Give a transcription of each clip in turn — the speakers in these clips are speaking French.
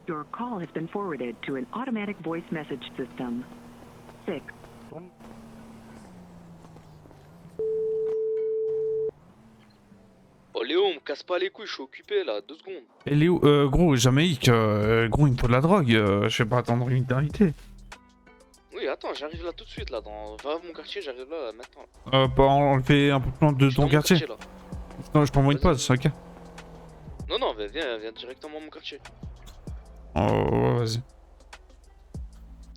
Your call has been forwarded to an automatic voice message system. 6. Oh Léo, on me casse pas les couilles, je suis occupé là, 2 secondes. Et Léo, gros, Jamaïque, gros, il me faut de la drogue, je vais pas attendre une éternité. Oui, attends, j'arrive là tout de suite là, va à mon quartier, j'arrive là maintenant. On le fait un peu plus loin de Je suis dans ton mon quartier. là. Non, je t'envoie une Vas-y. pause, ok? Non, viens directement à mon quartier. Oh, ouais, vas-y.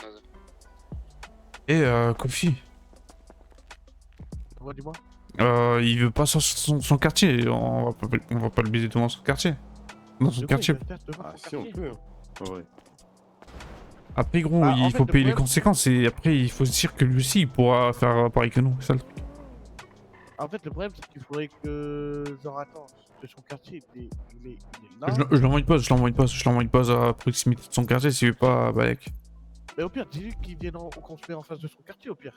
Vas-y. Et Kofi, Ouais, dis-moi. il veut pas sortir son quartier, on va pas le baiser devant son quartier. Dans son quartier. Ah, Si on peut. Ouais. Après gros, Bah, en il fait, faut le payer les problème- conséquences et après il faut se dire que lui aussi il pourra faire pareil que nous, c'est ça le truc. En fait, le problème, c'est qu'il faudrait que. Genre, attends, que son quartier, il est là. Je lui envoie une pause à proximité de son quartier s'il veut pas Balek. Mais au pire, dis-lui qu'il vienne qu'on se met en face de son quartier, au pire.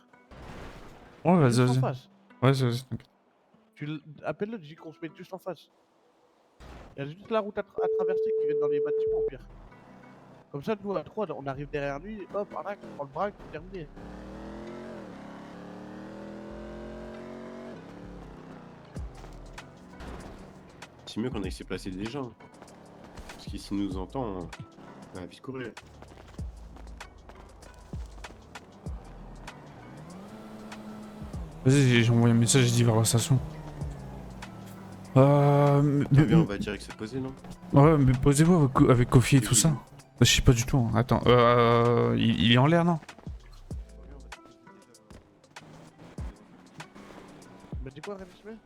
Ouais, vas-y, Juste en vas-y. face. Ouais, vas-y, t'inquiète. Appelle-le, dis qu'on se met juste en face. Il y a juste la route à traverser qui vient dans les bâtiments, au pire. Comme ça, nous, à 3, on arrive derrière lui, hop, arnaque, on prend le bras, c'est terminé. C'est mieux qu'on aille se placer des gens. Parce que s'il nous entend, on va vite courir. Vas-y, j'ai envoyé un message, j'ai dit vers la station. Viens, on va direct se poser, non? Ouais, mais posez-vous avec Kofi et tout ça. Je sais pas du tout, hein. Attends, il est en l'air, non? Mais dis quoi, Rémi Smith?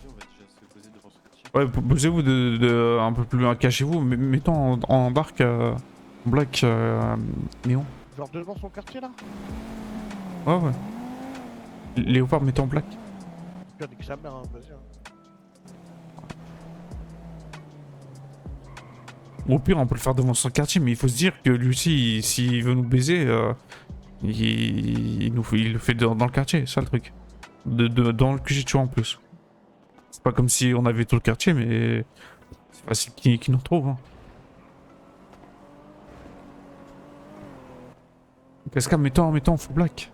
On va déjà se poser devant son quartier. Ouais, posez-vous un peu plus loin, cachez-vous, mettons en dark, en black, néon. Genre devant son quartier, là? Ouais, ouais. Léopard, mettez en black. Pire, nique sa mère, hein, vas-y. Hein. Au pire, on peut le faire devant son quartier, mais il faut se dire que lui aussi, s'il veut nous baiser, il le fait dans le quartier, c'est ça le truc. Dans le QG, tu vois, en plus. C'est pas comme si on avait tout le quartier, mais c'est facile qu'il nous retrouve. Hein. Casca, mettons en full black.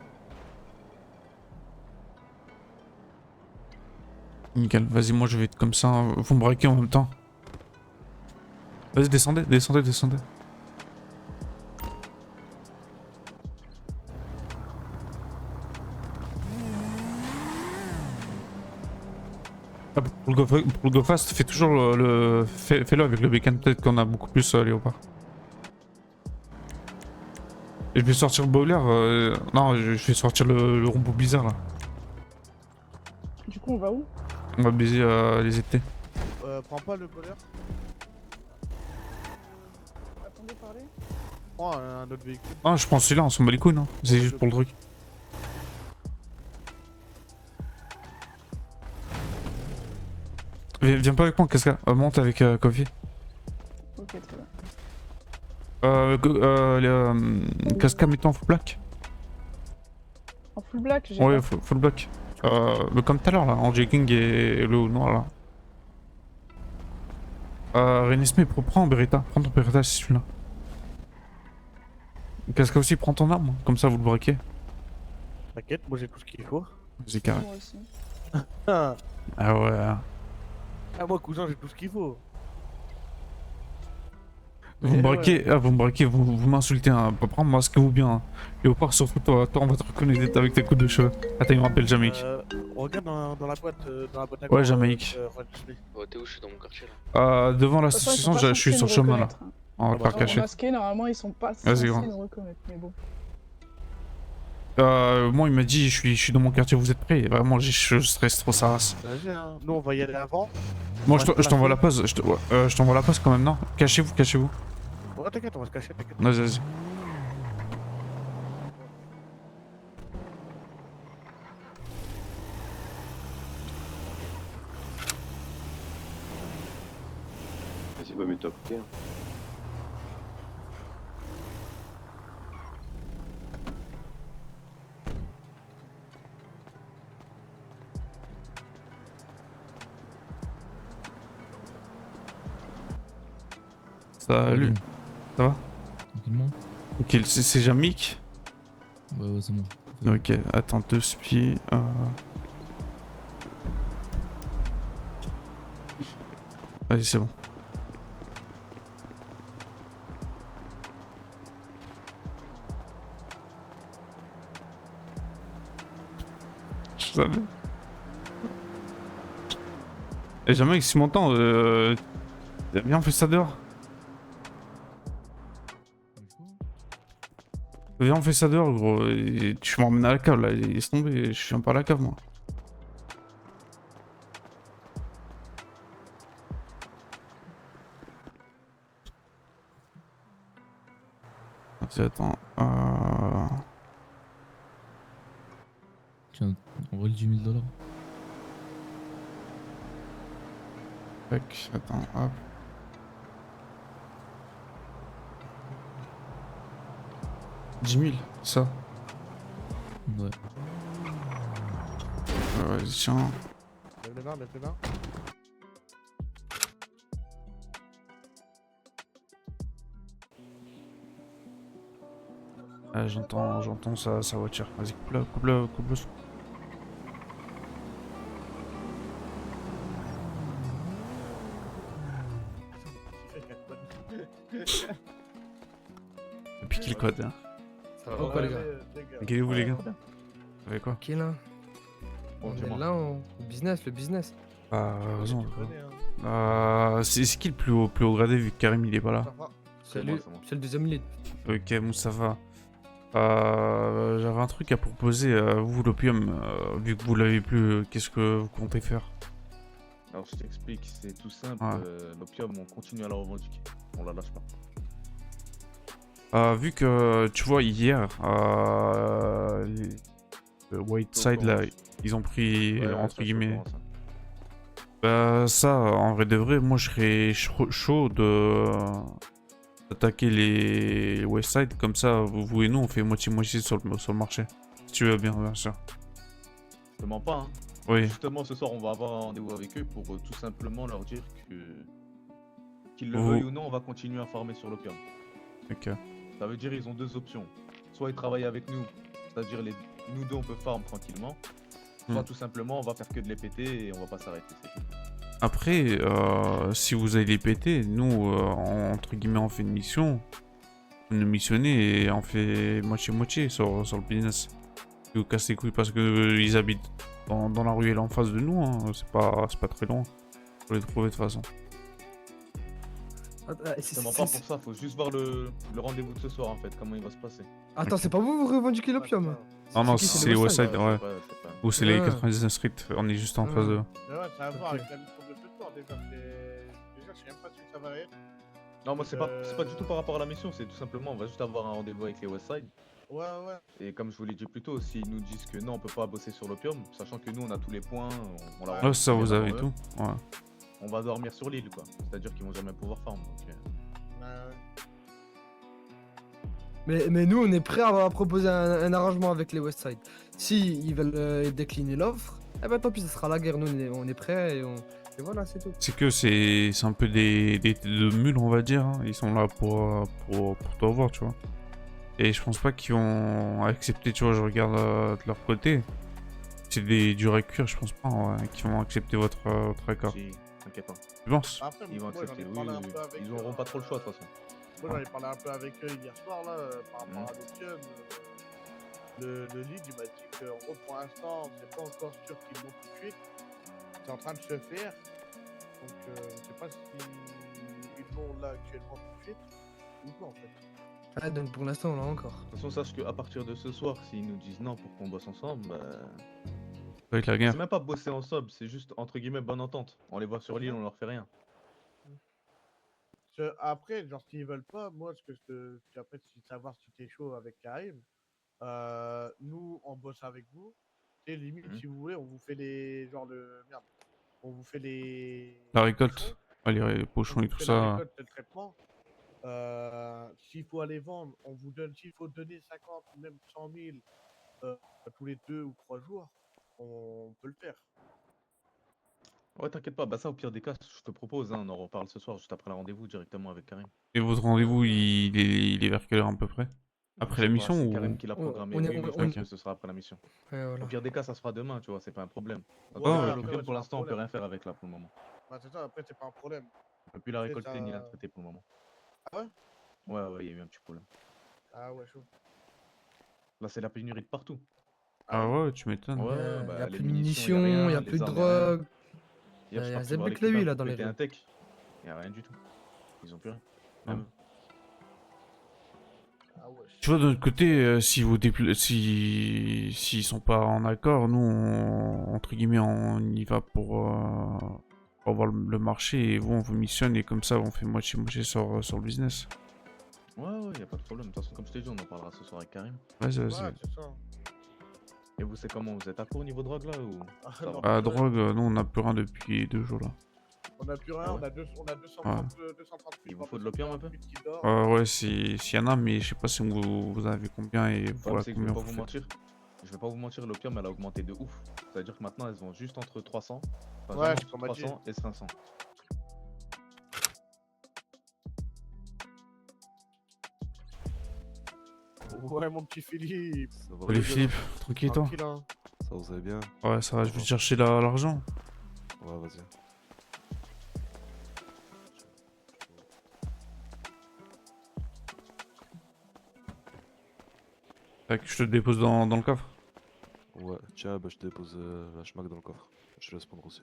Nickel, vas-y, moi je vais être comme ça, hein. Vous me braquez en même temps. Vas-y, descendez. Ah, pour le go fast, fais toujours fais-le avec le bécane, peut-être qu'on a beaucoup plus léopard. Et je vais sortir le bowler, non, je vais sortir le robot bizarre là. Du coup, on va où? On va baiser les étés. Prends pas le voleur. Attendez, parler. Prends un autre véhicule. Ah, je prends celui-là, on s'en bat les couilles, non? C'est juste pour le truc. Viens pas avec moi, Casca. Monte avec Kofi. Ok, très bien. Casca, mets-toi en full black. En full black, j'ai Ouais, pas. full black. Mais comme tout à l'heure là, en jegging et le haut noir là. Renesme, prends Beretta. Prends ton Beretta, c'est celui-là. Casca aussi, prends ton arme. Comme ça, vous le braquez. T'inquiète, moi j'ai tout ce qu'il faut. Vas-y, carré. Moi aussi. Ah, Ah ouais. moi, cousin, j'ai tout ce qu'il faut. Vous me braquez, ouais. vous me braquez, vous m'insultez, hein. Prends, masquez-vous bien. Hein. Léopard, surtout toi, on va te reconnaître avec tes coups de cheveux. Attends, il me rappelle Jamaïque. Regarde dans la boîte à Ouais, Jamaïque. Oh, t'es où? Je suis dans mon quartier là. Devant la De toute façon, ils station, sont pas je suis sur le censés nous chemin là. reconnaître, hein. On va te faire bah, cacher. Masqués, normalement, ils sont pas Vas-y, censés grand. nous reconnaître, mais bon. Moi, il m'a dit, je suis dans mon quartier, vous êtes prêts? Vraiment, je stresse trop sa race. Vas-y, hein. Nous, on va y aller avant. Moi, On va je t'envoie se la pause. Je t'envoie la pause quand même, non? Cachez-vous. Ouais, t'inquiète, on va se cacher, t'inquiète. Vas-y. Vas-y, bah mets-toi à côté. Hein. Salut. Ça va? Tranquillement. Ok, c'est Jamik? Ouais, c'est bon. Ok, attends, 2 spies. Allez, c'est bon. Je savais. Et jamais si m'entend, viens on fait ça dehors. Viens on fait ça dehors gros, et tu m'emmènes à la cave là, laisse tomber, je viens pas à la cave moi. Vas-y attends, Tiens, envoie le 10 000 $. tac, attends, hop. $10 000, ça. Ouais. Vas-y tiens. Lève les mains, lève les mains. Ah, j'entends sa voiture. Vas-y, coupe le son. J'ai piqué le code. Hein. Ça va quoi les gars? Inquiétez-vous les gars. Vous savez quoi? Ok là. On est là en business, le business. Ah, raison. Tu connais, hein. C'est qui le plus haut gradé vu que Karim il est pas là? Salut, c'est le deuxième lead. Ok, Moussafa. J'avais un truc à proposer. Vous, l'opium, vu que vous l'avez plus, qu'est-ce que vous comptez faire? Alors je t'explique, c'est tout simple, Ouais. l'opium on continue à la revendiquer, on la lâche pas. Vu que, tu vois, hier, le Whiteside, là, ils ont pris, Ouais, entre ça, je guillemets... comprends, ça. Ça, en vrai de vrai, moi, je serais chaud de... d'attaquer les Westside, comme ça, vous et nous, on fait moitié-moitié sur le marché. Si tu veux bien sûr. Je te mens pas, hein. Oui, Justement ce soir on va avoir un rendez-vous avec eux pour tout simplement leur dire que... qu'ils le Vous- veuillent ou non, on va continuer à farmer sur l'opium. ok. Ça veut dire ils ont deux options. Soit ils travaillent avec nous, c'est-à-dire nous deux on peut farm tranquillement. Soit Hmm. tout simplement on va faire que de les péter et on va pas s'arrêter. C'est tout. Après, si vous allez les péter, nous, entre guillemets, on fait une mission. Vous nous missionnez et on fait moitié-moitié sur le business. Et vous cassez les couilles parce que ils habitent dans la ruelle en face de nous. Hein. C'est pas très loin. Faut les trouver de toute façon. Je te mens pas pour ça, faut juste voir le rendez-vous de ce soir en fait, comment il va se passer. Attends, c'est pas vous revendiquez l'opium? Non, qui, c'est les les Westside? Westside, ouais. C'est pas... Ou c'est les Ah. 99 Street. On est juste en face de. Mais ouais, ça a à voir Ok. avec la mission de ce soir déjà. Déjà, je sais même pas si ça va être. Non, moi c'est pas du tout par rapport à la mission, c'est tout simplement on va juste avoir un rendez-vous avec les Westside. Ouais, ouais. Et comme je vous l'ai dit plus tôt, s'ils nous disent que non, on peut pas bosser sur l'opium, sachant que nous on a tous les points, on l'a Ouais, ça, vous bien avez avant tout. eux, Ouais. on va dormir sur l'île quoi. C'est-à-dire qu'ils vont jamais pouvoir farm. Donc, Mais nous, on est prêt à proposer un arrangement avec les Westside. Si ils veulent décliner l'offre, eh ben tant pis, ça sera la guerre. Nous, on est prêts et voilà, c'est tout. C'est que c'est un peu des têtes de mules, on va dire. Hein. Ils sont là pour t'avoir, tu vois. Et je pense pas qu'ils vont accepter, tu vois. Je regarde de leur côté. C'est du cuir, je pense pas ouais, qu'ils vont accepter votre accord. si, t'inquiète pas. Tu penses? Après, Ils vont moi, j'en accepter, ai oui, parlé oui, un oui. peu avec Ils eux, auront pas trop le choix de toute façon. Moi, j'en ai parlé un peu avec eux hier soir, là, par rapport à l'opium. Le lead, il m'a dit qu'en gros, pour l'instant, c'est pas encore sûr qu'ils l'ont tout de suite. C'est en train de se faire. Donc, je sais pas si ils l'ont là actuellement tout de suite ou pas, en fait. Ah, donc pour l'instant, on l'a encore. De toute façon, sache qu'à partir de ce soir, s'ils nous disent non pour qu'on bosse ensemble, bah... Avec la guerre. c'est même pas bosser ensemble, c'est juste entre guillemets bonne entente. On les voit sur l'île, on leur fait rien. Après, genre, s'ils veulent pas, moi, après, si savoir si t'es chaud avec Karim, nous, on bosse avec vous. Et limite, Mhm. si vous voulez, on vous fait les. Genre, merde. On vous fait les. La récolte. pochons, Ouais, les pochons et on vous tout fait ça. la récolte et le traitement. S'il faut aller vendre, on vous donne. S'il faut donner 50 ou même 100 000 tous les 2 ou 3 jours, on peut le faire. Ouais, t'inquiète pas, bah ça au pire des cas, je te propose, hein, on en reparle ce soir, juste après le rendez-vous directement avec Karim. Et votre rendez-vous, il est vers quelle heure à peu près? Après la Je sais pas, mission c'est ou... Karim qui l'a On- programmé. on est- Oui, oui, je on- pense que ce sera après la mission. Ouais, voilà. Au pire des cas, ça se fera demain, tu vois, c'est pas un problème. Dans tous Ouais, les cas, ok. après, l'opium, ouais, pour c'est pas un l'instant, on peut problème. rien faire avec là pour le moment. Bah, c'est ça, après, c'est pas un problème. On peut plus la C'est récolter ni la ça. traiter pour le moment. Ah ouais? Ouais, il y a eu un petit problème. Ah ouais, chaud. Là, c'est la pénurie de partout. Ah ouais, tu m'étonnes. Ouais, Il y bah, a les plus de munitions, munitions, il y a les plus de armes, y a rien. drogue. Hier, je y suis a parti voir Zebek l'équipe Lewy, info là, dans les péter rues. un tech. Y a rien du tout. Ils ont plus rien. Ah. Même. Ah ouais. Tu vois, de notre côté, si vous s'ils sont pas en accord, nous, entre guillemets, on y va pour avoir le marché et vous, on vous missionne et comme ça, on fait moitié-moitié sur le business. Ouais, y a pas de problème. De toute façon, comme je t'ai dit, on en parlera ce soir avec Karim. Vas-y, Ouais, vas-y. c'est ça. Et vous, c'est comment? Vous êtes à court au niveau drogue là ou Ah, ça non, va? Ah, drogue, nous, on n'a plus rien depuis 2 jours là. On a plus rien, Ah ouais. on a 230 Il vous faut de l'opium un peu? qui dort. Ouais, s'il y en a, mais je sais pas si vous en avez combien et Le problème, voilà c'est que je vais combien pas vous vous faites. mentir. Je vais pas vous mentir, l'opium elle a augmenté de ouf. C'est-à-dire que maintenant elles sont juste entre 300. Enfin, Ouais, vraiment c'est ce qu'on entre m'a dit. 300 et 500. Ouais, mon petit Philippe. Ça va, Allez, Philippe, tranquille toi. Tranquille, hein. ça vous allez bien? Ouais, ça va, je vais te chercher l'argent. Ouais, vas-y. Tac, je te dépose dans le coffre. Ouais, tiens, bah, je te dépose la schmack dans le coffre. Je te laisse prendre aussi.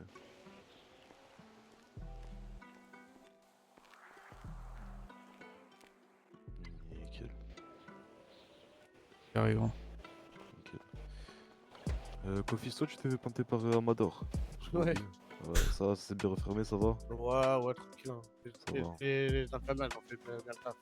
Nickel, Carrément. nickel. Kofi, toi, tu t'es fait planter par Amador. Je crois, Ouais. oui. Ouais, ça c'est bien refermé, ça va? Ouais, tranquille. Hein. Ça va. Les infernales, en fait, bien le taf.